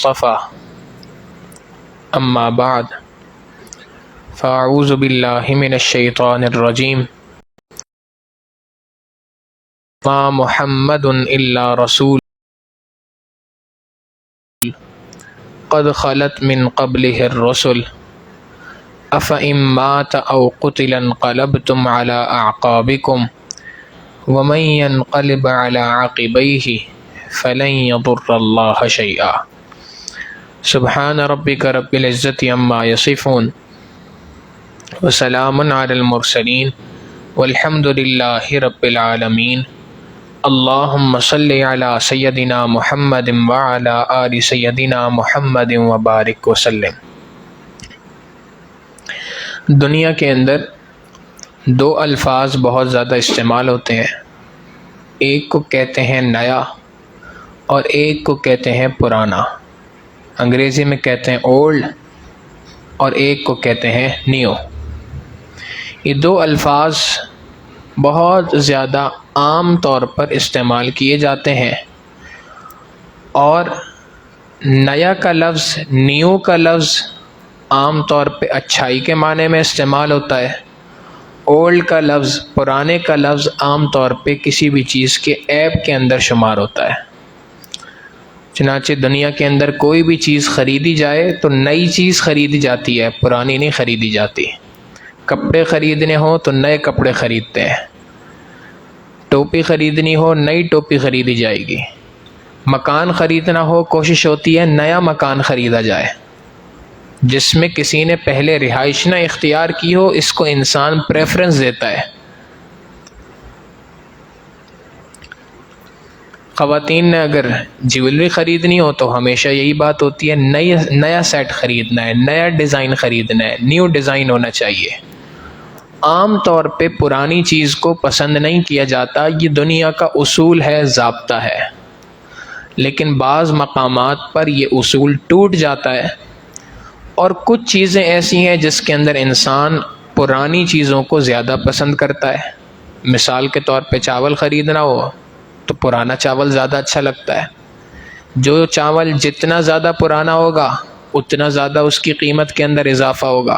المصطفى اما بعد فاعوذ باللہ من الشیطان الرجیم ما محمد الا رسول قد خلت من قبله الرسل افإن مات او قتل انقلبتم على اعقابكم ومن ينقلب على عقبيه فلن يضر الله شيئا سبحان ربك رب العزة عما يصفون وسلام على المرسلين والحمد لله رب العالمين اللهم صل على سيدنا محمد وعلى آل سيدنا محمد وبارک وسلم۔ دنیا کے اندر دو الفاظ بہت زیادہ استعمال ہوتے ہیں، ایک کو کہتے ہیں نیا اور ایک کو کہتے ہیں پرانا۔ انگریزی میں کہتے ہیں اولڈ اور ایک کو کہتے ہیں نیو۔ یہ دو الفاظ بہت زیادہ عام طور پر استعمال کیے جاتے ہیں، اور نیا کا لفظ، نیو کا لفظ عام طور پہ اچھائی کے معنی میں استعمال ہوتا ہے۔ اولڈ کا لفظ، پرانے کا لفظ عام طور پہ کسی بھی چیز کے عیب کے اندر شمار ہوتا ہے۔ چنانچہ دنیا کے اندر کوئی بھی چیز خریدی جائے تو نئی چیز خریدی جاتی ہے، پرانی نہیں خریدی جاتی۔ کپڑے خریدنے ہوں تو نئے کپڑے خریدتے ہیں، ٹوپی خریدنی ہو نئی ٹوپی خریدی جائے گی، مکان خریدنا ہو کوشش ہوتی ہے نیا مکان خریدا جائے۔ جس میں کسی نے پہلے رہائش نہ اختیار کی ہو، اس کو انسان پریفرنس دیتا ہے۔ خواتین نے اگر جیولری خریدنی ہو تو ہمیشہ یہی بات ہوتی ہے نیا سیٹ خریدنا ہے، نیا ڈیزائن خریدنا ہے، نیو ڈیزائن ہونا چاہیے۔ عام طور پہ پرانی چیز کو پسند نہیں کیا جاتا، یہ دنیا کا اصول ہے، ضابطہ ہے۔ لیکن بعض مقامات پر یہ اصول ٹوٹ جاتا ہے، اور کچھ چیزیں ایسی ہیں جس کے اندر انسان پرانی چیزوں کو زیادہ پسند کرتا ہے۔ مثال کے طور پہ چاول خریدنا ہو تو پرانا چاول زیادہ اچھا لگتا ہے۔ جو چاول جتنا زیادہ پرانا ہوگا اتنا زیادہ اس کی قیمت کے اندر اضافہ ہوگا۔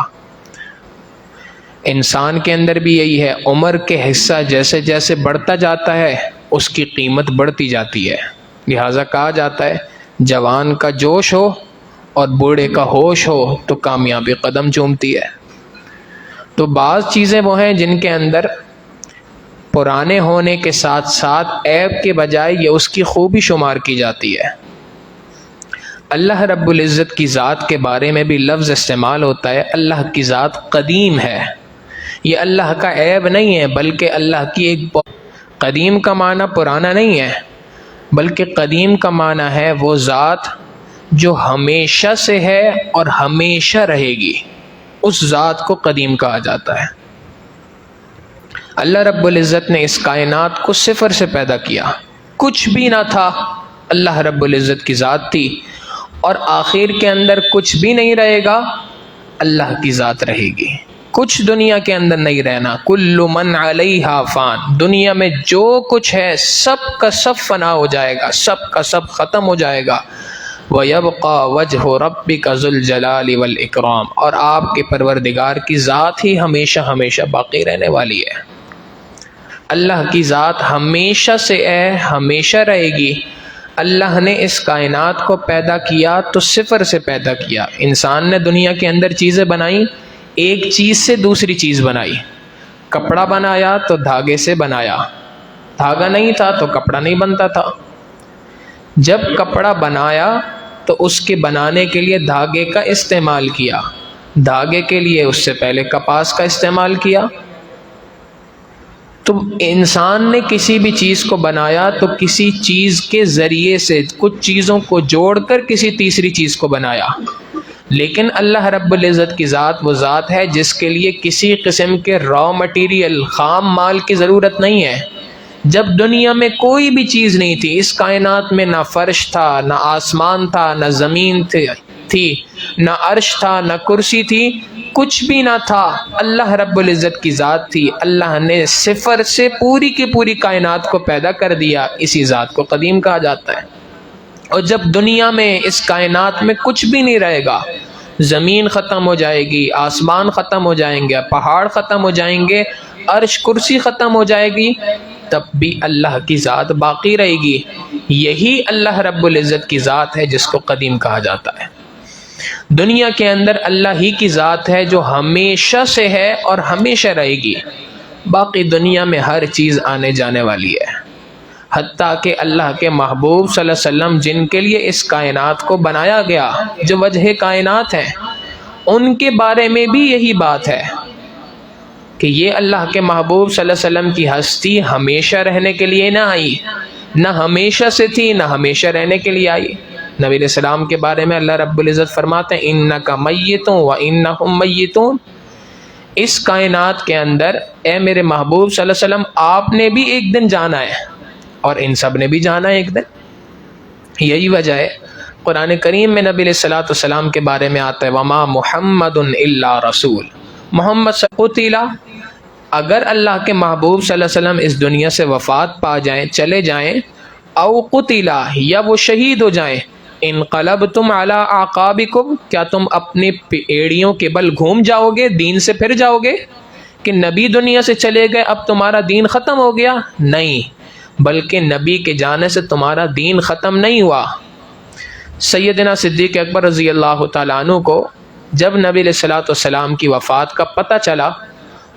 انسان کے اندر بھی یہی ہے، عمر کے حصہ جیسے جیسے بڑھتا جاتا ہے اس کی قیمت بڑھتی جاتی ہے۔ لہٰذا کہا جاتا ہے جوان کا جوش ہو اور بوڑھے کا ہوش ہو تو کامیابی قدم چومتی ہے۔ تو بعض چیزیں وہ ہیں جن کے اندر پرانے ہونے کے ساتھ ساتھ عیب کے بجائے یہ اس کی خوبی شمار کی جاتی ہے۔ اللہ رب العزت کی ذات کے بارے میں بھی لفظ استعمال ہوتا ہے، اللہ کی ذات قدیم ہے۔ یہ اللہ کا عیب نہیں ہے، بلکہ اللہ کی ایک قدیم کا معنی پرانا نہیں ہے، بلکہ قدیم کا معنی ہے وہ ذات جو ہمیشہ سے ہے اور ہمیشہ رہے گی، اس ذات کو قدیم کہا جاتا ہے۔ اللہ رب العزت نے اس کائنات کو صفر سے پیدا کیا، کچھ بھی نہ تھا، اللہ رب العزت کی ذات تھی، اور آخر کے اندر کچھ بھی نہیں رہے گا، اللہ کی ذات رہے گی۔ کچھ دنیا کے اندر نہیں رہنا، کل من علیہا فان، دنیا میں جو کچھ ہے سب کا سب فنا ہو جائے گا، سب کا سب ختم ہو جائے گا۔ وَيَبْقَى وَجْهُ رَبِّكَ ذُو الْجَلَالِ وَالْإِكْرَامِ، اور آپ کے پروردگار کی ذات ہی ہمیشہ ہمیشہ باقی رہنے والی ہے۔ اللہ کی ذات ہمیشہ سے ہے، ہمیشہ رہے گی۔ اللہ نے اس کائنات کو پیدا کیا تو صفر سے پیدا کیا۔ انسان نے دنیا کے اندر چیزیں بنائیں، ایک چیز سے دوسری چیز بنائی۔ کپڑا بنایا تو دھاگے سے بنایا، دھاگا نہیں تھا تو کپڑا نہیں بنتا تھا۔ جب کپڑا بنایا تو اس کے بنانے کے لیے دھاگے کا استعمال کیا، دھاگے کے لیے اس سے پہلے کپاس کا استعمال کیا۔ تو انسان نے کسی بھی چیز کو بنایا تو کسی چیز کے ذریعے سے کچھ چیزوں کو جوڑ کر کسی تیسری چیز کو بنایا۔ لیکن اللہ رب العزت کی ذات وہ ذات ہے جس کے لیے کسی قسم کے را مٹیریل، خام مال کی ضرورت نہیں ہے۔ جب دنیا میں کوئی بھی چیز نہیں تھی، اس کائنات میں نہ فرش تھا، نہ آسمان تھا، نہ زمین تھی، نہ عرش تھا، نہ کرسی تھی، کچھ بھی نہ تھا، اللہ رب العزت کی ذات تھی۔ اللہ نے صفر سے پوری کی پوری کائنات کو پیدا کر دیا، اسی ذات کو قدیم کہا جاتا ہے۔ اور جب دنیا میں اس کائنات میں کچھ بھی نہیں رہے گا، زمین ختم ہو جائے گی، آسمان ختم ہو جائیں گے، پہاڑ ختم ہو جائیں گے، عرش کرسی ختم ہو جائے گی، تب بھی اللہ کی ذات باقی رہے گی۔ یہی اللہ رب العزت کی ذات ہے جس کو قدیم کہا جاتا ہے۔ دنیا کے اندر اللہ ہی کی ذات ہے جو ہمیشہ سے ہے اور ہمیشہ رہے گی، باقی دنیا میں ہر چیز آنے جانے والی ہے۔ حتیٰ کہ اللہ کے محبوب صلی اللہ علیہ وسلم جن کے لیے اس کائنات کو بنایا گیا، جو وجہ کائنات ہیں، ان کے بارے میں بھی یہی بات ہے کہ یہ اللہ کے محبوب صلی اللہ علیہ وسلم کی ہستی ہمیشہ رہنے کے لیے نہ آئی، نہ ہمیشہ سے تھی، نہ ہمیشہ رہنے کے لیے آئی۔ نبی علیہ السلام کے بارے میں اللہ رب العزت فرماتے ہیں اِنَّكَ مَيِّتٌ وَإِنَّهُمْ مَيِّتُونَ، اس کائنات کے اندر اے میرے محبوب صلی اللہ علیہ وسلم آپ نے بھی ایک دن جانا ہے اور ان سب نے بھی جانا ہے ایک دن۔ یہی وجہ ہے قرآن کریم میں نبی علیہ السلام کے بارے میں آتا ہے وَمَا مُحَمَّدٌ إِلَّا رَسُولٌ، محمد قتل، اگر اللہ کے محبوب صلی اللہ علیہ وسلم اس دنیا سے وفات پا جائیں، چلے جائیں، او قتل، یا وہ شہید ہو جائیں، انقلبتم علی اعقابکم، کیا تم اپنی ایڑیوں کے بل گھوم جاؤ گے، دین سے پھر جاؤ گے کہ نبی دنیا سے چلے گئے اب تمہارا دین ختم ہو گیا؟ نہیں، بلکہ نبی کے جانے سے تمہارا دین ختم نہیں ہوا۔ سیدنا صدیق اکبر رضی اللہ تعالیٰ عنہ کو جب نبی علیہ السلام کی وفات کا پتہ چلا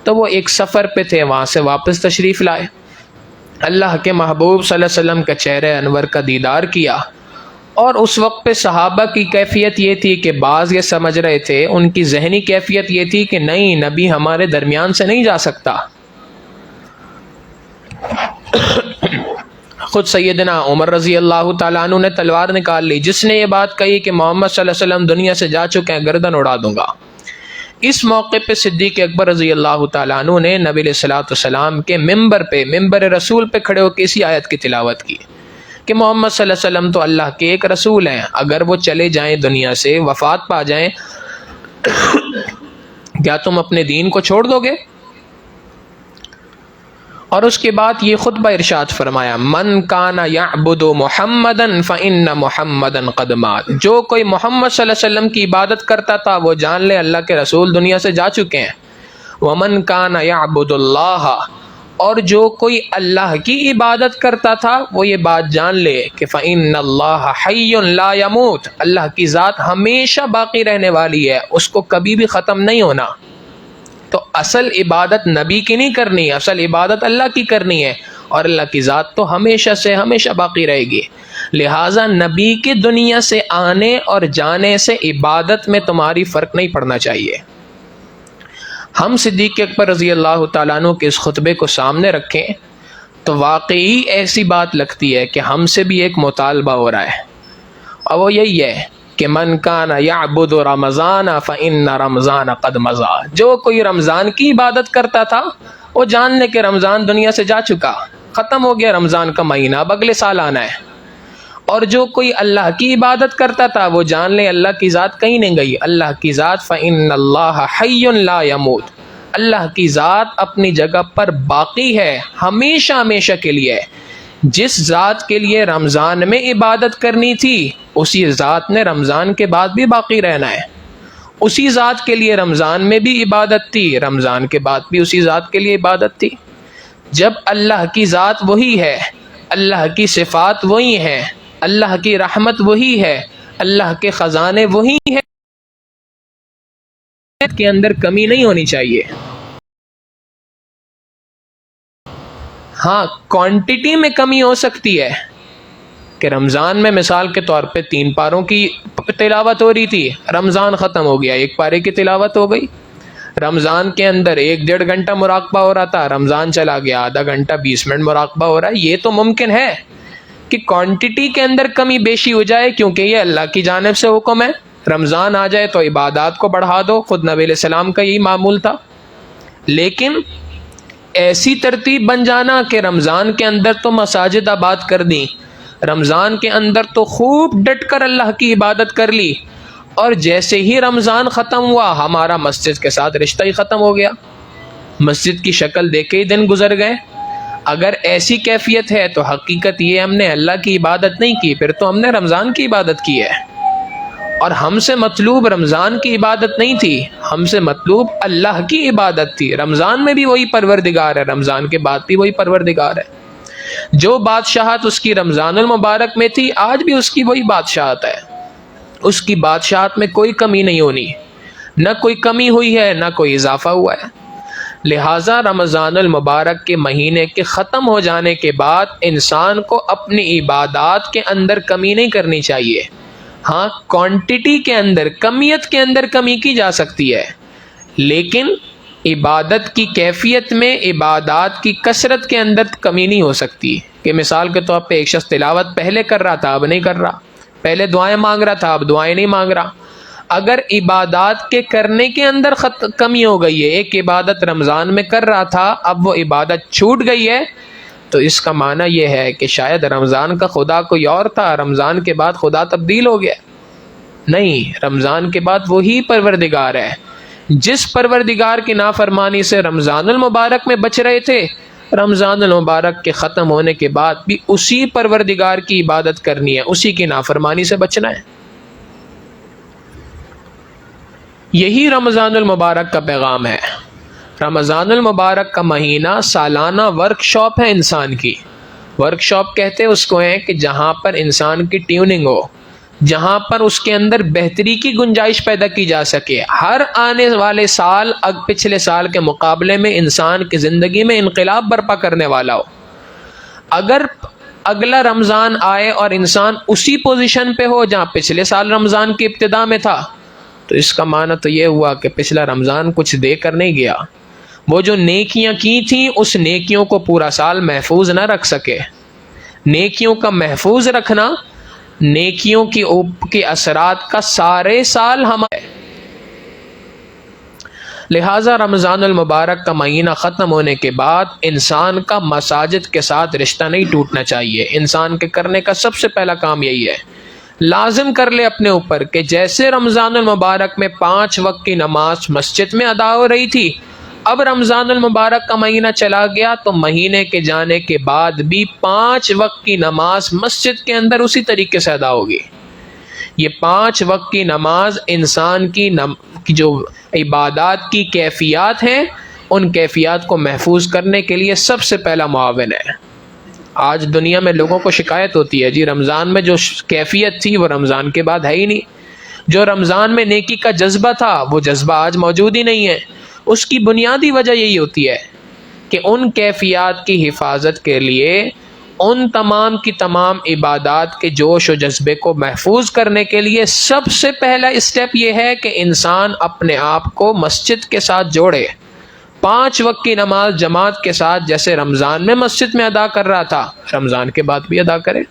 تو وہ ایک سفر پہ تھے، وہاں سے واپس تشریف لائے، اللہ کے محبوب صلی اللہ علیہ وسلم کا چہرہ انور کا دیدار کیا، اور اس وقت پہ صحابہ کی کیفیت یہ تھی کہ بعض یہ سمجھ رہے تھے، ان کی ذہنی کیفیت یہ تھی کہ نہیں، نبی ہمارے درمیان سے نہیں جا سکتا۔ خود سیدنا عمر رضی اللہ تعالیٰ عنہ نے تلوار نکال لی، جس نے یہ بات کہی کہ محمد صلی اللہ علیہ وسلم دنیا سے جا چکے ہیں، گردن اڑا دوں گا۔ اس موقع پہ صدیق اکبر رضی اللہ تعالیٰ عنہ نے نبی علیہ السلام کے ممبر پہ، ممبر رسول پہ کھڑے ہو کے اسی آیت کی تلاوت کی کہ محمد صلی اللہ علیہ وسلم تو اللہ کے ایک رسول ہیں، اگر وہ چلے جائیں دنیا سے، وفات پا جائیں، کیا تم اپنے دین کو چھوڑ دو گے؟ اور اس کے بعد یہ خطبہ ارشاد فرمایا من کان یعبد محمدا فإن محمدا قد مات، جو کوئی محمد صلی اللہ علیہ وسلم کی عبادت کرتا تھا وہ جان لے اللہ کے رسول دنیا سے جا چکے ہیں۔ ومن کان یعبد اللہ، اور جو کوئی اللہ کی عبادت کرتا تھا وہ یہ بات جان لے کہ فإن اللہ حی لا یموت، اللہ کی ذات ہمیشہ باقی رہنے والی ہے، اس کو کبھی بھی ختم نہیں ہونا۔ تو اصل عبادت نبی کی نہیں کرنی ہے، اصل عبادت اللہ کی کرنی ہے، اور اللہ کی ذات تو ہمیشہ سے ہمیشہ باقی رہے گی۔ لہٰذا نبی کے دنیا سے آنے اور جانے سے عبادت میں تمہاری فرق نہیں پڑنا چاہیے۔ ہم صدیق اکبر رضی اللہ تعالیٰ عنہ کے اس خطبے کو سامنے رکھیں تو واقعی ایسی بات لگتی ہے کہ ہم سے بھی ایک مطالبہ ہو رہا ہے، اور وہ یہی ہے کہ من کان یعبد رمضان فإن رمضان قد مضى، جو کوئی رمضان کی عبادت کرتا تھا وہ جان لے کہ رمضان دنیا سے جا چکا، ختم ہو گیا رمضان کا مہینہ، اب اگلے سال آنا ہے۔ اور جو کوئی اللہ کی عبادت کرتا تھا وہ جان لے اللہ کی ذات کہیں نہیں گئی، اللہ کی ذات فإن اللہ حی لا یموت، اللہ کی ذات اپنی جگہ پر باقی ہے، ہمیشہ ہمیشہ کے لیے۔ جس ذات کے لیے رمضان میں عبادت کرنی تھی اسی ذات نے رمضان کے بعد بھی باقی رہنا ہے، اسی ذات کے لیے رمضان میں بھی عبادت تھی، رمضان کے بعد بھی اسی ذات کے لیے عبادت تھی۔ جب اللہ کی ذات وہی ہے، اللہ کی صفات وہی ہیں، اللہ کی رحمت وہی ہے، اللہ کے خزانے وہی ہیں، کے اندر کمی نہیں ہونی چاہیے۔ ہاں کوانٹٹی میں کمی ہو سکتی ہے کہ رمضان میں مثال کے طور پہ 3 پاروں کی تلاوت ہو رہی تھی، رمضان ختم ہو گیا 1 پارے کی تلاوت ہو گئی، رمضان کے اندر 1-1.5 گھنٹہ مراقبہ ہو رہا تھا، رمضان چلا گیا آدھا گھنٹہ 20 منٹ مراقبہ ہو رہا ہے۔ یہ تو ممکن ہے کہ کوانٹٹی کے اندر کمی بیشی ہو جائے، کیونکہ یہ اللہ کی جانب سے حکم ہے، رمضان آ جائے تو عبادات کو بڑھا دو، خود نبی علیہ السلام کا یہی معمول تھا۔ لیکن ایسی ترتیب بن جانا کہ رمضان کے اندر تو مساجد آباد کر دیں، رمضان کے اندر تو خوب ڈٹ کر اللہ کی عبادت کر لی، اور جیسے ہی رمضان ختم ہوا ہمارا مسجد کے ساتھ رشتہ ہی ختم ہو گیا، مسجد کی شکل دیکھ کے ہی دن گزر گئے۔ اگر ایسی کیفیت ہے تو حقیقت یہ ہم نے اللہ کی عبادت نہیں کی، پھر تو ہم نے رمضان کی عبادت کی ہے، اور ہم سے مطلوب رمضان کی عبادت نہیں تھی، ہم سے مطلوب اللہ کی عبادت تھی۔ رمضان میں بھی وہی پروردگار ہے، رمضان کے بعد بھی وہی پروردگار ہے۔ جو بادشاہت اس کی رمضان المبارک میں تھی، آج بھی اس کی وہی بادشاہت ہے، اس کی بادشاہت میں کوئی کمی نہیں ہونی، نہ کوئی کمی ہوئی ہے نہ کوئی اضافہ ہوا ہے۔ لہٰذا رمضان المبارک کے مہینے کے ختم ہو جانے کے بعد انسان کو اپنی عبادات کے اندر کمی نہیں کرنی چاہیے۔ ہاں، کوانٹٹی کے اندر، کمیت کے اندر کمی کی جا سکتی ہے، لیکن عبادت کی کیفیت میں، عبادات کی کثرت کے اندر کمی نہیں ہو سکتی۔ کہ مثال کے طور پہ ایک شخص تلاوت پہلے کر رہا تھا اب نہیں کر رہا، پہلے دعائیں مانگ رہا تھا اب دعائیں نہیں مانگ رہا۔ اگر عبادات کے کرنے کے اندر کمی ہو گئی ہے، ایک عبادت رمضان میں کر رہا تھا اب وہ عبادت چھوٹ گئی ہے، تو اس کا معنی یہ ہے کہ شاید رمضان کا خدا کوئی اور تھا، رمضان کے بعد خدا تبدیل ہو گیا۔ نہیں، رمضان کے بعد وہی پروردگار ہے۔ جس پروردگار کی نافرمانی سے رمضان المبارک میں بچ رہے تھے، رمضان المبارک کے ختم ہونے کے بعد بھی اسی پروردگار کی عبادت کرنی ہے، اسی کی نافرمانی سے بچنا ہے۔ یہی رمضان المبارک کا پیغام ہے۔ رمضان المبارک کا مہینہ سالانہ ورک شاپ ہے انسان کی۔ ورک شاپ کہتے اس کو ہیں کہ جہاں پر انسان کی ٹیوننگ ہو، جہاں پر اس کے اندر بہتری کی گنجائش پیدا کی جا سکے۔ ہر آنے والے سال پچھلے سال کے مقابلے میں انسان کی زندگی میں انقلاب برپا کرنے والا ہو۔ اگر اگلا رمضان آئے اور انسان اسی پوزیشن پہ ہو جہاں پچھلے سال رمضان کی ابتدا میں تھا، تو اس کا معنی تو یہ ہوا کہ پچھلا رمضان کچھ دے کر نہیں گیا، وہ جو نیکیاں کی تھیں اس نیکیوں کو پورا سال محفوظ نہ رکھ سکے۔ نیکیوں کا محفوظ رکھنا، نیکیوں کی اثرات کا سارے سال ہمارے۔ لہٰذا رمضان المبارک کا مہینہ ختم ہونے کے بعد انسان کا مساجد کے ساتھ رشتہ نہیں ٹوٹنا چاہیے۔ انسان کے کرنے کا سب سے پہلا کام یہی ہے، لازم کر لے اپنے اوپر کہ جیسے رمضان المبارک میں 5 وقت کی نماز مسجد میں ادا ہو رہی تھی، اب رمضان المبارک کا مہینہ چلا گیا تو مہینے کے جانے کے بعد بھی 5 وقت کی نماز مسجد کے اندر اسی طریقے سے ادا ہوگی۔ یہ 5 وقت کی نماز انسان کی جو عبادات کی کیفیات ہیں، ان کیفیات کو محفوظ کرنے کے لیے سب سے پہلا معاون ہے۔ آج دنیا میں لوگوں کو شکایت ہوتی ہے، جی رمضان میں جو کیفیت تھی وہ رمضان کے بعد ہے ہی نہیں، جو رمضان میں نیکی کا جذبہ تھا وہ جذبہ آج موجود ہی نہیں ہے۔ اس کی بنیادی وجہ یہی ہوتی ہے کہ ان کیفیات کی حفاظت کے لیے، ان تمام کی تمام عبادات کے جوش و جذبے کو محفوظ کرنے کے لیے سب سے پہلا اسٹیپ یہ ہے کہ انسان اپنے آپ کو مسجد کے ساتھ جوڑے۔ 5 وقت کی نماز جماعت کے ساتھ جیسے رمضان میں مسجد میں ادا کر رہا تھا، رمضان کے بعد بھی ادا کرے۔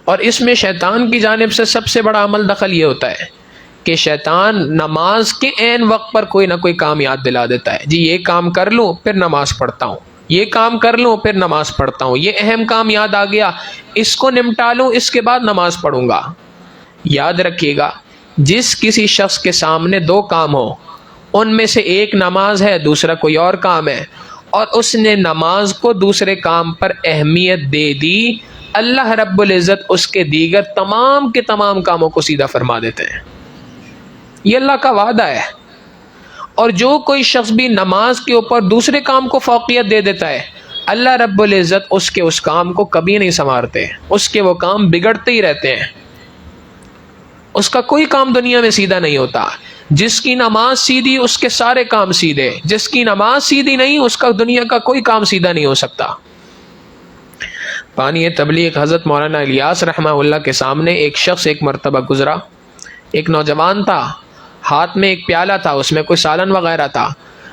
اور اس میں شیطان کی جانب سے سب سے بڑا عمل دخل یہ ہوتا ہے کہ شیطان نماز کے عین وقت پر کوئی نہ کوئی کام یاد دلا دیتا ہے، جی یہ کام کر لوں پھر نماز پڑھتا ہوں، یہ کام کر لوں پھر نماز پڑھتا ہوں، یہ اہم کام یاد آ گیا اس کو نمٹا لوں اس کے بعد نماز پڑھوں گا۔ یاد رکھیے گا، جس کسی شخص کے سامنے 2 کام ہو، ان میں سے ایک نماز ہے دوسرا کوئی اور کام ہے، اور اس نے نماز کو دوسرے کام پر اہمیت دے دی، اللہ رب العزت اس کے دیگر تمام کے تمام کاموں کو سیدھا فرما دیتے ہیں۔ یہ اللہ کا وعدہ ہے۔ اور جو کوئی شخص بھی نماز کے اوپر دوسرے کام کو فوقیت دے دیتا ہے، اللہ رب العزت اس کے اس کام کو کبھی نہیں سنوارتے، اس کے وہ کام بگڑتے ہی رہتے ہیں، اس کا کوئی کام دنیا میں سیدھا نہیں ہوتا۔ جس کی نماز سیدھی اس کے سارے کام سیدھے، جس کی نماز سیدھی نہیں اس کا دنیا کا کوئی کام سیدھا نہیں ہو سکتا۔ بانی تبلیغ حضرت مولانا الیاس رحمہ اللہ کے سامنے ایک شخص ایک مرتبہ گزرا، ایک نوجوان تھا، ہاتھ میں ایک پیالہ تھا، اس میں کوئی سالن وغیرہ تھا،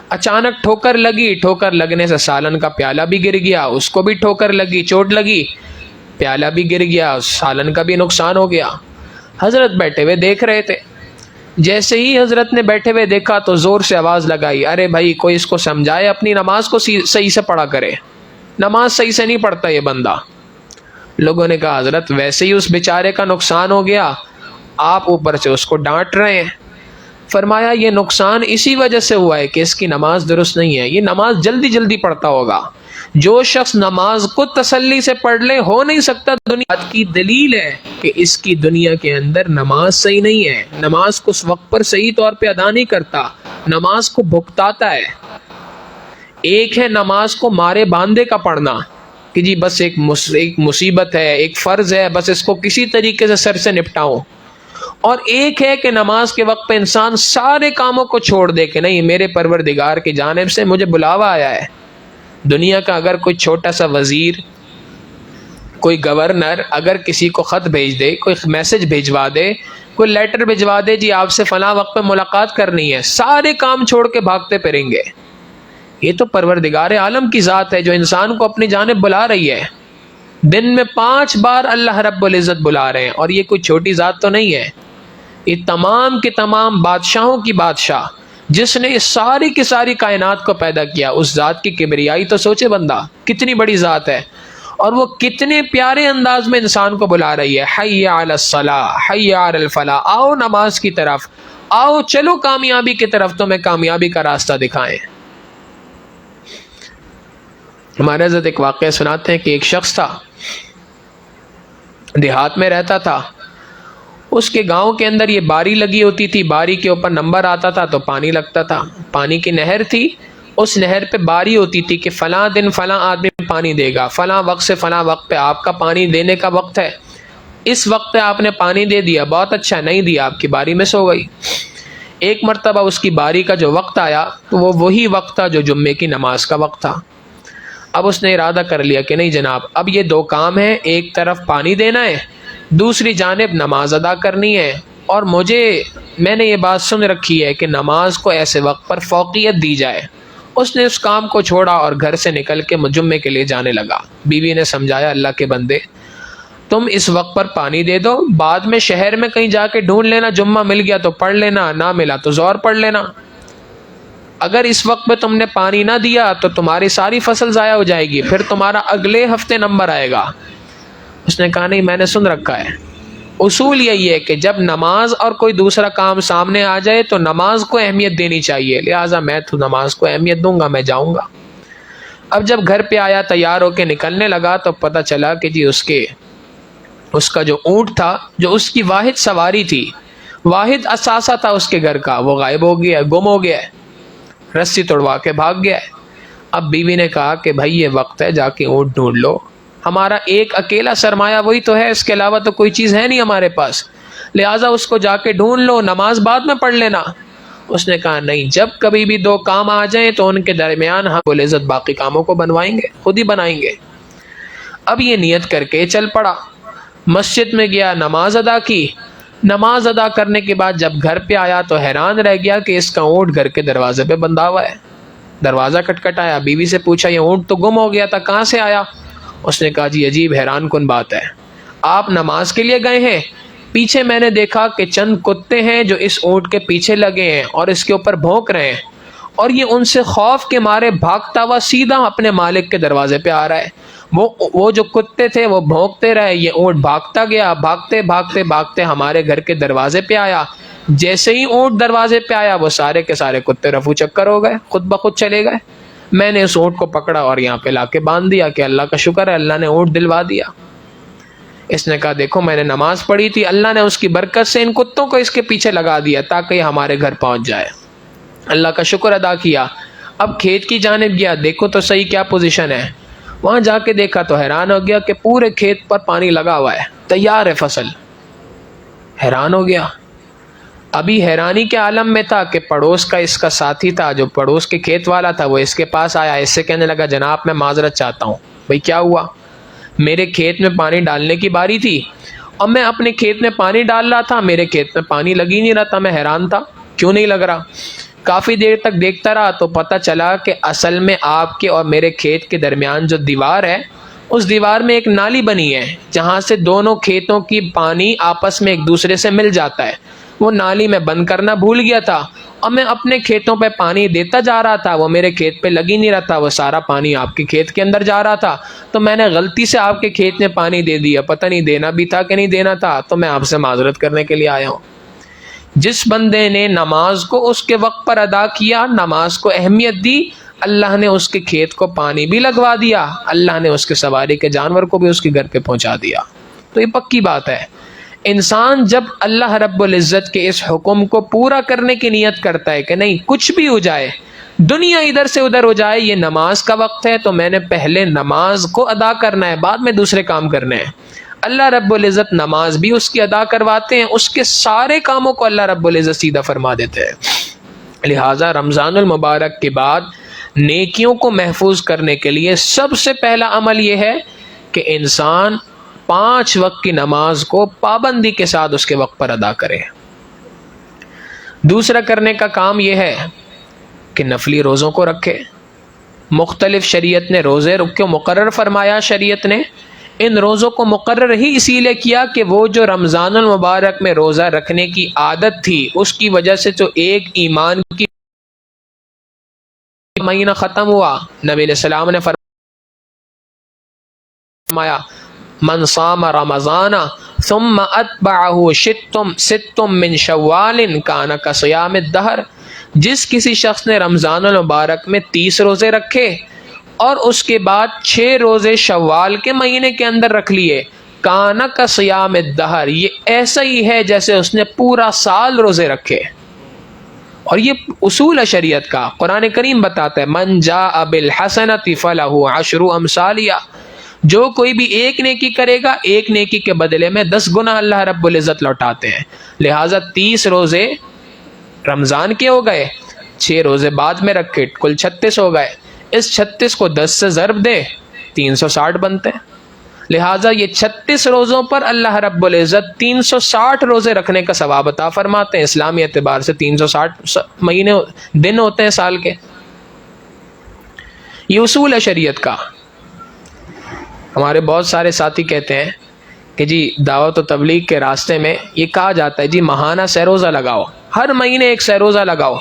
اچانک ٹھوکر لگی، ٹھوکر لگنے سے سالن کا پیالہ بھی گر گیا، اس کو بھی ٹھوکر لگی، چوٹ لگی، پیالہ بھی گر گیا، سالن کا بھی نقصان ہو گیا۔ حضرت بیٹھے ہوئے دیکھ رہے تھے، جیسے ہی حضرت نے بیٹھے ہوئے دیکھا تو زور سے آواز لگائی، ارے بھائی کوئی اس کو سمجھائے، اپنی نماز کو صحیح سے پڑھا کرے، نماز صحیح سے نہیں پڑھتا یہ بندہ۔ لوگوں نے کہا حضرت ویسے ہی اس بیچارے کا نقصان ہو گیا، آپ اوپر سے اس کو ڈانٹ رہے ہیں۔ فرمایا یہ نقصان اسی وجہ سے ہوا ہے کہ اس کی نماز درست نہیں ہے، یہ نماز جلدی جلدی پڑھتا ہوگا۔ جو شخص نماز کو تسلی سے پڑھ لے، ہو نہیں سکتا دنیا کی دلیل ہے کہ اس کی دنیا کے اندر نماز صحیح نہیں ہے، نماز کو اس وقت پر صحیح طور پہ ادا نہیں کرتا، نماز کو بھگتاتا ہے۔ ایک ہے نماز کو مارے باندھے کا پڑھنا کہ جی بس ایک مصیبت ہے، ایک فرض ہے، بس اس کو کسی طریقے سے سر سے نپٹاؤں، اور ایک ہے کہ نماز کے وقت پہ انسان سارے کاموں کو چھوڑ دے کہ نہیں میرے پروردگار کی جانب سے مجھے بلاوا آیا ہے۔ دنیا کا اگر کوئی چھوٹا سا وزیر، کوئی گورنر اگر کسی کو خط بھیج دے، کوئی میسج بھیجوا دے، کوئی لیٹر بھیجوا دے جی آپ سے فلاں وقت پہ ملاقات کرنی ہے، سارے کام چھوڑ کے بھاگتے پھریں گے۔ یہ تو پروردگار عالم کی ذات ہے جو انسان کو اپنی جانب بلا رہی ہے۔ دن میں 5 بار اللہ رب العزت بلا رہے ہیں، اور یہ کوئی چھوٹی ذات تو نہیں ہے، یہ تمام کے تمام بادشاہوں کی بادشاہ جس نے اس ساری کی ساری کائنات کو پیدا کیا، اس ذات کی کبریائی تو سوچے بندہ کتنی بڑی ذات ہے، اور وہ کتنے پیارے انداز میں انسان کو بلا رہی ہے۔ حی علی الصلاۃ حی علی الفلاح، آؤ نماز کی طرف آؤ، چلو کامیابی کی طرف، تمہیں کامیابی کا راستہ دکھائیں۔ ہمارے حضرت ایک واقعہ سناتے ہیں کہ ایک شخص تھا، دیہات میں رہتا تھا، اس کے گاؤں کے اندر یہ باری لگی ہوتی تھی، باری کے اوپر نمبر آتا تھا تو پانی لگتا تھا، پانی کی نہر تھی، اس نہر پہ باری ہوتی تھی کہ فلاں دن فلاں آدمی پانی دے گا، فلاں وقت سے فلاں وقت پہ آپ کا پانی دینے کا وقت ہے، اس وقت پہ آپ نے پانی دے دیا، بہت اچھا، نہیں دیا آپ کی باری مس ہو گئی۔ ایک مرتبہ اس کی باری کا جو وقت آیا تو وہ وہی وقت تھا جو جمعے کی نماز کا وقت تھا۔ اب اس نے ارادہ کر لیا کہ نہیں جناب، اب یہ 2 کام ہیں، ایک طرف پانی دینا ہے، دوسری جانب نماز ادا کرنی ہے، اور میں نے یہ بات سن رکھی ہے کہ نماز کو ایسے وقت پر فوقیت دی جائے۔ اس نے اس کام کو چھوڑا اور گھر سے نکل کے جمعے کے لیے جانے لگا۔ بیوی نے سمجھایا اللہ کے بندے تم اس وقت پر پانی دے دو، بعد میں شہر میں کہیں جا کے ڈھونڈ لینا، جمعہ مل گیا تو پڑھ لینا، نہ ملا تو زور پڑھ لینا، اگر اس وقت پہ تم نے پانی نہ دیا تو تمہاری ساری فصل ضائع ہو جائے گی، پھر تمہارا اگلے ہفتے نمبر آئے گا۔ اس نے کہا نہیں میں نے سن رکھا ہے، اصول یہی ہے کہ جب نماز اور کوئی دوسرا کام سامنے آ جائے تو نماز کو اہمیت دینی چاہیے، لہٰذا میں تو نماز کو اہمیت دوں گا، میں جاؤں گا۔ اب جب گھر پہ آیا، تیار ہو کے نکلنے لگا تو پتہ چلا کہ جی اس کا جو اونٹ تھا، جو اس کی واحد سواری تھی، واحد اثاثہ تھا اس کے گھر کا، وہ غائب ہو گیا، گم ہو گیا، رسی توڑوا کے بھاگ گیا۔ اب بیوی نے کہا کہ بھائی یہ وقت ہے، جا کے اونٹ ڈھونڈ لو، ہمارا ایک اکیلا سرمایہ وہی تو ہے، اس کے علاوہ تو کوئی چیز ہے نہیں ہمارے پاس، لہٰذا اس کو جا کے ڈھونڈ لو، نماز بعد میں پڑھ لینا۔ اس نے کہا نہیں، جب کبھی بھی 2 کام آ جائیں تو ان کے درمیان ہم العزت باقی کاموں کو بنوائیں گے، خود ہی بنائیں گے۔ اب یہ نیت کر کے چل پڑا، مسجد میں گیا، نماز ادا کی، نماز ادا کرنے کے بعد جب گھر پہ آیا تو حیران رہ گیا کہ اس کا اونٹ گھر کے دروازے پہ بندھا ہوا ہے۔ دروازہ کٹکھٹایا، بیوی سے پوچھا یہ اونٹ تو گم ہو گیا تھا، کہاں سے آیا؟ اس نے کہا جی عجیب حیران کن بات ہے، آپ نماز کے لیے گئے ہیں، پیچھے میں نے دیکھا کہ چند کتے ہیں جو اس اونٹ کے پیچھے لگے ہیں اور اس کے اوپر بھونک رہے ہیں، اور یہ ان سے خوف کے مارے بھاگتا ہوا سیدھا اپنے مالک کے دروازے پہ آ رہا ہے۔ وہ جو کتے تھے وہ بھونکتے رہے، یہ اونٹ بھاگتا گیا، بھاگتے بھاگتے بھاگتے ہمارے گھر کے دروازے پہ آیا۔ جیسے ہی اونٹ دروازے پہ آیا وہ سارے کے سارے کتے رفو چکر ہو گئے، خود بخود چلے گئے۔ میں نے اس اونٹ کو پکڑا اور یہاں پہ لا کے باندھ دیا کہ اللہ کا شکر ہے اللہ نے اونٹ دلوا دیا۔ اس نے کہا دیکھو میں نے نماز پڑھی تھی، اللہ نے اس کی برکت سے ان کتوں کو اس کے پیچھے لگا دیا تاکہ یہ ہمارے گھر پہنچ جائے، اللہ کا شکر ادا کیا۔ اب کھیت کی جانب گیا، دیکھو تو صحیح کیا پوزیشن ہے، وہاں جا کے دیکھا تو حیران ہو گیا کہ پورے کھیت پر پانی لگا ہوا ہے، تیار ہے فصل۔ حیران ہو گیا، ابھی حیرانی کے عالم میں تھا کہ پڑوس کا اس کا ساتھی تھا جو پڑوس کے کھیت والا تھا، وہ اس کے پاس آیا، اس سے کہنے لگا جناب میں معذرت چاہتا ہوں۔ بھئی کیا ہوا؟ میرے کھیت میں پانی ڈالنے کی باری تھی اور میں اپنے کھیت میں پانی ڈال رہا تھا، میرے کھیت میں پانی لگ ہی نہیں رہا تھا، میں حیران تھا کیوں نہیں لگ رہا۔ کافی دیر تک دیکھتا رہا تو پتہ چلا کہ اصل میں آپ کے اور میرے کھیت کے درمیان جو دیوار ہے، اس دیوار میں ایک نالی بنی ہے جہاں سے دونوں کھیتوں کی پانی آپس میں ایک دوسرے سے مل جاتا ہے، وہ نالی میں بند کرنا بھول گیا تھا اور میں اپنے کھیتوں پہ پانی دیتا جا رہا تھا، وہ میرے کھیت پہ لگ ہی نہیں رہا تھا، وہ سارا پانی آپ کے کھیت کے اندر جا رہا تھا، تو میں نے غلطی سے آپ کے کھیت میں پانی دے دیا، پتہ نہیں دینا بھی تھا کہ نہیں دینا تھا، تو میں آپ سے معذرت کرنے کے لیے آیا ہوں۔ جس بندے نے نماز کو اس کے وقت پر ادا کیا، نماز کو اہمیت دی، اللہ نے اس کے کھیت کو پانی بھی لگوا دیا، اللہ نے اس کے سواری کے جانور کو بھی اس کے گھر پہ پہنچا دیا۔ تو یہ پکی بات ہے، انسان جب اللہ رب العزت کے اس حکم کو پورا کرنے کی نیت کرتا ہے کہ نہیں کچھ بھی ہو جائے، دنیا ادھر سے ادھر ہو جائے، یہ نماز کا وقت ہے تو میں نے پہلے نماز کو ادا کرنا ہے، بعد میں دوسرے کام کرنے ہیں۔ اللہ رب العزت نماز بھی اس کی ادا کرواتے ہیں، اس کے سارے کاموں کو اللہ رب العزت سیدھا فرما دیتے ہیں۔ لہٰذا رمضان المبارک کے بعد نیکیوں کو محفوظ کرنے کے لیے سب سے پہلا عمل یہ ہے کہ انسان 5 وقت کی نماز کو پابندی کے ساتھ اس کے وقت پر ادا کرے۔ دوسرا کرنے کا کام یہ ہے کہ نفلی روزوں کو رکھے۔ مختلف شریعت نے روزے کو مقرر فرمایا، شریعت نے ان روزوں کو مقرر ہی اسی لیے کیا کہ وہ جو رمضان المبارک میں روزہ رکھنے کی عادت تھی اس کی وجہ سے جو ایک ایمان کی مہینہ ختم ہوا، نبی علیہ السلام نے فرمایا من صام رمضان ثم اتبعه ست من شوال کان کصیام الدہر، جس کسی شخص نے رمضان المبارک میں 30 روزے رکھے اور اس کے بعد 6 روزے شوال کے مہینے کے اندر رکھ لیے، کان کصیام الدہر، یہ ایسا ہی ہے جیسے اس نے پورا سال روزے رکھے۔ اور یہ اصول ہے شریعت کا، قرآن کریم بتاتا ہے من جاء بالحسنۃ فلہ 10 امثالہا، جو کوئی بھی ایک نیکی کرے گا ایک نیکی کے بدلے میں 10 گنا اللہ رب العزت لوٹاتے ہیں۔ لہٰذا 30 روزے رمضان کے ہو گئے، 6 روزے بعد میں رکھے، کل 36 ہو گئے، اس 36 کو 10 سے ضرب دے 360 بنتے ہیں۔ لہٰذا یہ 36 روزوں پر اللہ رب العزت 360 روزے رکھنے کا ثواب عطا فرماتے ہیں۔ اسلامی اعتبار سے 360 مہینے دن ہوتے ہیں سال کے، یہ اصول ہے شریعت کا۔ ہمارے بہت سارے ساتھی کہتے ہیں کہ جی دعوت و تبلیغ کے راستے میں یہ کہا جاتا ہے جی ماہانہ سہ روزہ لگاؤ، ہر مہینے ایک سہ روزہ لگاؤ۔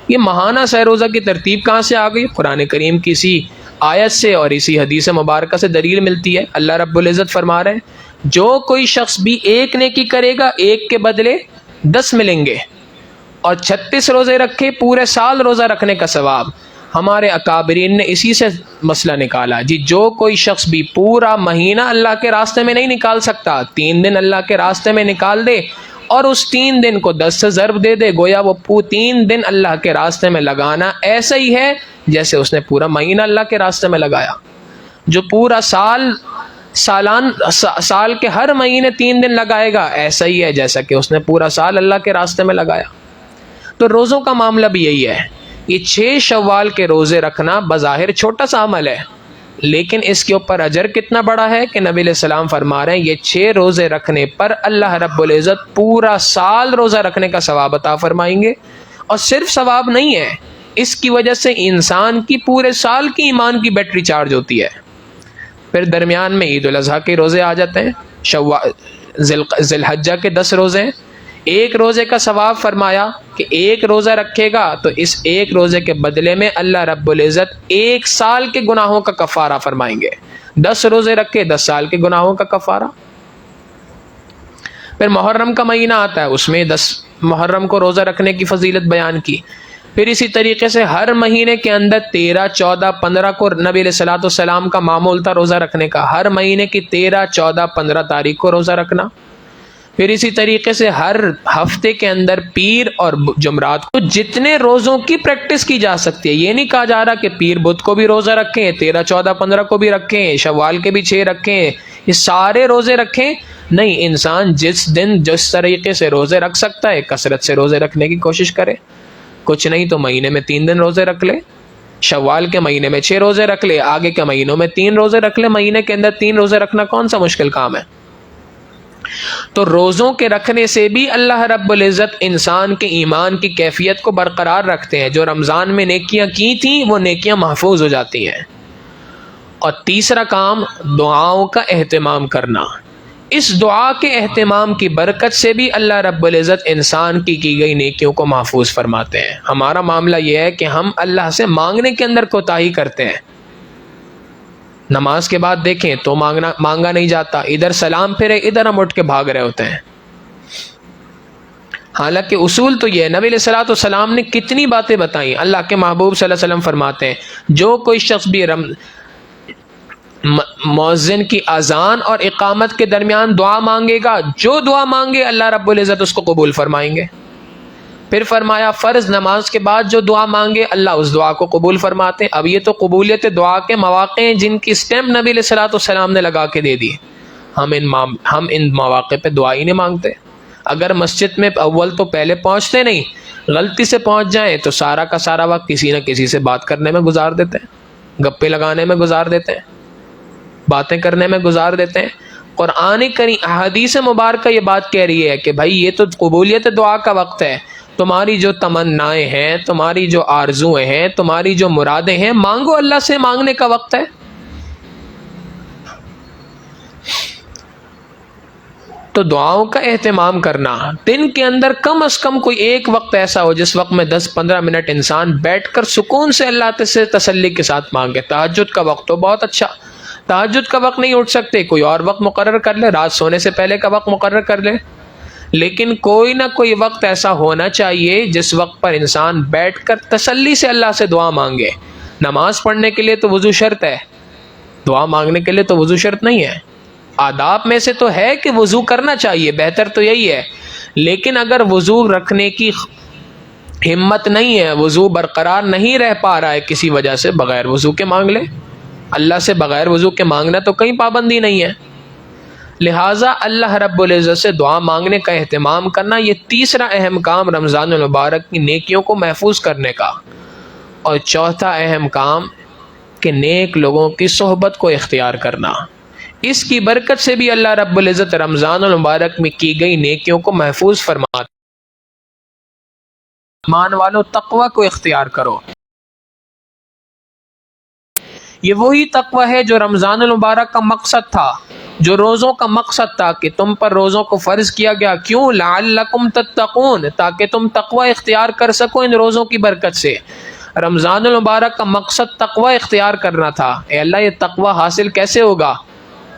یہ ماہانہ سہ روزہ کی ترتیب کہاں سے آ گئی؟ قرآن کریم کی اسی آیت سے اور اسی حدیث مبارکہ سے دلیل ملتی ہے۔ اللہ رب العزت فرما رہے ہیں جو کوئی شخص بھی ایک نیکی کرے گا ایک کے بدلے 10 ملیں گے، اور 36 روزے رکھے پورے سال روزہ رکھنے کا ثواب۔ ہمارے اکابرین نے اسی سے مسئلہ نکالا جی جو کوئی شخص بھی پورا مہینہ اللہ کے راستے میں نہیں نکال سکتا، 3 دن اللہ کے راستے میں نکال دے اور اس 3 دن کو 10 سے ضرب دے دے، گویا وہ 3 دن اللہ کے راستے میں لگانا ایسا ہی ہے جیسے اس نے پورا مہینہ اللہ کے راستے میں لگایا۔ جو پورا سال کے ہر مہینے 3 دن لگائے گا ایسا ہی ہے جیسا کہ اس نے پورا سال اللہ کے راستے میں لگایا۔ تو روزوں کا معاملہ بھی یہی ہے، یہ 6 شوال کے روزے رکھنا بظاہر چھوٹا سا عمل ہے، لیکن اس کے اوپر اجر کتنا بڑا ہے کہ نبی علیہ السلام فرما رہے ہیں یہ 6 روزے رکھنے پر اللہ رب العزت پورا سال روزہ رکھنے کا ثواب عطا فرمائیں گے۔ اور صرف ثواب نہیں ہے، اس کی وجہ سے انسان کی پورے سال کی ایمان کی بیٹری چارج ہوتی ہے۔ پھر درمیان میں عید الاضحیٰ کے روزے آ جاتے ہیں، ذی الحجہ کے 10 روزے ہیں، ایک روزے کا ثواب فرمایا کہ ایک روزہ رکھے گا تو اس ایک روزے کے بدلے میں اللہ رب العزت 1 سال کے گناہوں کا کفارہ فرمائیں گے۔ 10 روزے رکھے 10 سال کے گناہوں کا کفارہ۔ پھر محرم کا مہینہ آتا ہے، اس میں 10 محرم کو روزہ رکھنے کی فضیلت بیان کی۔ پھر اسی طریقے سے ہر مہینے کے اندر 13، 14، 15 کو نبی علیہ الصلوۃ والسلام کا معمول تھا روزہ رکھنے کا، ہر مہینے کی 13، 14، 15 تاریخ کو روزہ رکھنا۔ پھر اسی طریقے سے ہر ہفتے کے اندر پیر اور جمعرات کو جتنے روزوں کی پریکٹس کی جا سکتی ہے، یہ نہیں کہا جا رہا کہ پیر بدھ کو بھی روزہ رکھیں، 13، 14، 15 کو بھی رکھیں، شوال کے بھی 6 رکھیں، یہ سارے روزے رکھیں، نہیں، انسان جس دن جس طریقے سے روزے رکھ سکتا ہے کثرت سے روزے رکھنے کی کوشش کرے۔ کچھ نہیں تو مہینے میں 3 دن روزے رکھ لے، شوال کے مہینے میں 6 روزے رکھ لے، آگے کے مہینوں میں 3 روزے رکھ لے، مہینے کے اندر 3 روزے رکھنا کون سا مشکل کام ہے؟ تو روزوں کے رکھنے سے بھی اللہ رب العزت انسان کے ایمان کی کیفیت کو برقرار رکھتے ہیں، جو رمضان میں نیکیاں کی تھیں وہ نیکیاں محفوظ ہو جاتی ہیں۔ اور تیسرا کام دعاؤں کا اہتمام کرنا، اس دعا کے اہتمام کی برکت سے بھی اللہ رب العزت انسان کی گئی نیکیوں کو محفوظ فرماتے ہیں۔ ہمارا معاملہ یہ ہے کہ ہم اللہ سے مانگنے کے اندر کوتاہی کرتے ہیں، نماز کے بعد دیکھیں تو مانگا نہیں جاتا، ادھر سلام پھرے ادھر ہم اٹھ کے بھاگ رہے ہوتے ہیں۔ حالانکہ اصول تو یہ ہے، نبی علیہ الصلوۃ والسلام نے کتنی باتیں بتائیں۔ اللہ کے محبوب صلی اللہ علیہ وسلم فرماتے ہیں جو کوئی شخص بھی مؤذن کی اذان اور اقامت کے درمیان دعا مانگے گا، جو دعا مانگے اللہ رب العزت اس کو قبول فرمائیں گے۔ پھر فرمایا فرض نماز کے بعد جو دعا مانگے اللہ اس دعا کو قبول فرماتے ہیں۔ اب یہ تو قبولیت دعا کے مواقع ہیں جن کی اسٹیمپ نبی علیہ الصلوۃ والسلام نے لگا کے دے دی۔ ہم ان مواقع پہ دعا ہی نہیں مانگتے۔ اگر مسجد میں اول تو پہلے پہنچتے نہیں، غلطی سے پہنچ جائیں تو سارا کا سارا وقت کسی نہ کسی سے بات کرنے میں گزار دیتے ہیں، گپے لگانے میں گزار دیتے ہیں، باتیں کرنے میں گزار دیتے ہیں۔ قرآن کریم احادیث مبارکہ یہ بات کہہ رہی ہے کہ بھائی یہ تو قبولیت دعا کا وقت ہے، تمہاری جو تمنائیں ہیں، تمہاری جو آرزویں ہیں، تمہاری جو مرادیں ہیں، مانگو، اللہ سے مانگنے کا وقت ہے۔ تو دعاؤں کا اہتمام کرنا، دن کے اندر کم از کم کوئی ایک وقت ایسا ہو جس وقت میں 10-15 منٹ انسان بیٹھ کر سکون سے اللہ سے تسلی کے ساتھ مانگے۔ تہجد کا وقت تو بہت اچھا، تہجد کا وقت نہیں اٹھ سکتے کوئی اور وقت مقرر کر لے، رات سونے سے پہلے کا وقت مقرر کر لے، لیکن کوئی نہ کوئی وقت ایسا ہونا چاہیے جس وقت پر انسان بیٹھ کر تسلی سے اللہ سے دعا مانگے۔ نماز پڑھنے کے لیے تو وضو شرط ہے، دعا مانگنے کے لیے تو وضو شرط نہیں ہے۔ آداب میں سے تو ہے کہ وضو کرنا چاہیے، بہتر تو یہی ہے، لیکن اگر وضو رکھنے کی ہمت نہیں ہے، وضو برقرار نہیں رہ پا رہا ہے کسی وجہ سے، بغیر وضو کے مانگ لے۔ اللہ سے بغیر وضو کے مانگنا تو کہیں پابندی نہیں ہے۔ لہٰذا اللہ رب العزت سے دعا مانگنے کا اہتمام کرنا یہ تیسرا اہم کام رمضان المبارک کی نیکیوں کو محفوظ کرنے کا، اور چوتھا اہم کام کہ نیک لوگوں کی صحبت کو اختیار کرنا۔ اس کی برکت سے بھی اللہ رب العزت رمضان المبارک میں کی گئی نیکیوں کو محفوظ فرماتا ہے۔ ایمان والو تقوی کو اختیار کرو، یہ وہی تقوی ہے جو رمضان المبارک کا مقصد تھا، جو روزوں کا مقصد تھا کہ تم پر روزوں کو فرض کیا گیا، کیوں؟ لعلکم تتقون، تاکہ تم تقوی اختیار کر سکو ان روزوں کی برکت سے۔ رمضان المبارک کا مقصد تقوی اختیار کرنا تھا۔ اے اللہ یہ تقوی حاصل کیسے ہوگا؟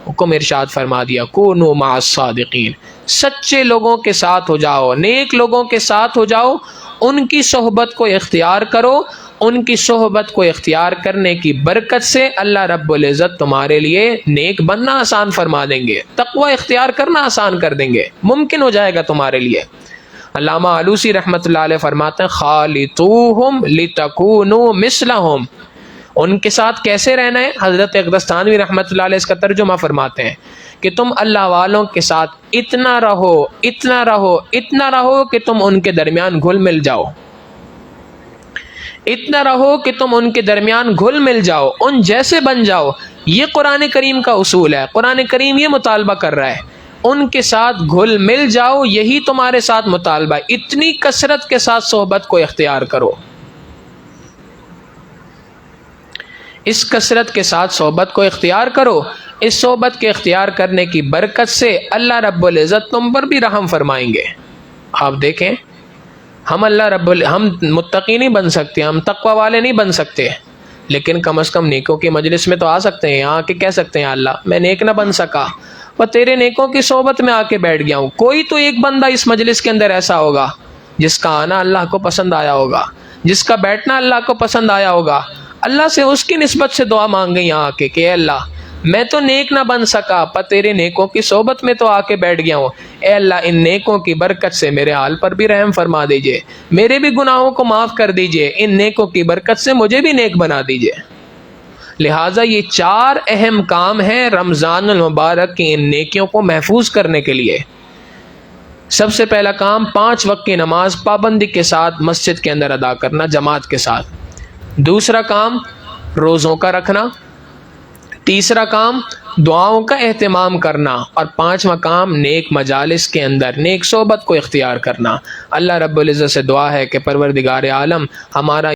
حکم ارشاد فرما دیا کونوا مع الصادقین، سچے لوگوں کے ساتھ ہو جاؤ، نیک لوگوں کے ساتھ ہو جاؤ، ان کی صحبت کو اختیار کرو۔ ان کی صحبت کو اختیار کرنے کی برکت سے اللہ رب العزت تمہارے لیے نیک بننا آسان فرما دیں گے، تقوی اختیار کرنا آسان کر دیں گے، ممکن ہو جائے گا تمہارے لیے۔ علامہ آلوسی رحمۃ اللہ علیہ فرماتے ہیں خالطوہم لتکونوا مثلہم، ان کے ساتھ کیسے رہنا ہے؟ حضرت اقدس تھانوی رحمۃ اللہ علیہ اس کا ترجمہ فرماتے ہیں کہ تم اللہ والوں کے ساتھ اتنا رہو، اتنا رہو، اتنا رہو کہ تم ان کے درمیان گھل مل جاؤ، اتنا رہو کہ تم ان کے درمیان گھل مل جاؤ، ان جیسے بن جاؤ۔ یہ قرآن کریم کا اصول ہے، قرآن کریم یہ مطالبہ کر رہا ہے، ان کے ساتھ گھل مل جاؤ، یہی تمہارے ساتھ مطالبہ ہے۔ اتنی کثرت کے ساتھ صحبت کو اختیار کرو، اس کثرت کے ساتھ صحبت کو اختیار کرو۔ اس صحبت کے اختیار کرنے کی برکت سے اللہ رب العزت تم پر بھی رحم فرمائیں گے۔ آپ دیکھیں ہم ہم متقی نہیں بن سکتے، ہم تقوی والے نہیں بن سکتے، لیکن کم از کم نیکوں کی مجلس میں تو آ سکتے ہیں، یہاں آ کے کہہ سکتے ہیں اللہ میں نیک نہ بن سکا اور تیرے نیکوں کی صحبت میں آ کے بیٹھ گیا ہوں۔ کوئی تو ایک بندہ اس مجلس کے اندر ایسا ہوگا جس کا آنا اللہ کو پسند آیا ہوگا، جس کا بیٹھنا اللہ کو پسند آیا ہوگا۔ اللہ سے اس کی نسبت سے دعا مانگیں یہاں آ کے کہ اے اللہ میں تو نیک نہ بن سکا پر تیرے نیکوں کی صحبت میں تو آ کے بیٹھ گیا ہوں، اے اللہ ان نیکوں کی برکت سے میرے حال پر بھی رحم فرما دیجئے، میرے بھی گناہوں کو معاف کر دیجئے، ان نیکوں کی برکت سے مجھے بھی نیک بنا دیجئے۔ لہٰذا یہ 4 اہم کام ہیں رمضان المبارک کی ان نیکیوں کو محفوظ کرنے کے لیے۔ سب سے پہلا کام 5 وقت کی نماز پابندی کے ساتھ مسجد کے اندر ادا کرنا جماعت کے ساتھ۔ دوسرا کام روزوں کا رکھنا۔ تیسرا کام دعاؤں کا اہتمام کرنا، اور 5واں کام نیک مجالس کے اندر نیک صحبت کو اختیار کرنا۔ اللہ رب العزت سے دعا ہے کہ پروردگار عالم ہمارا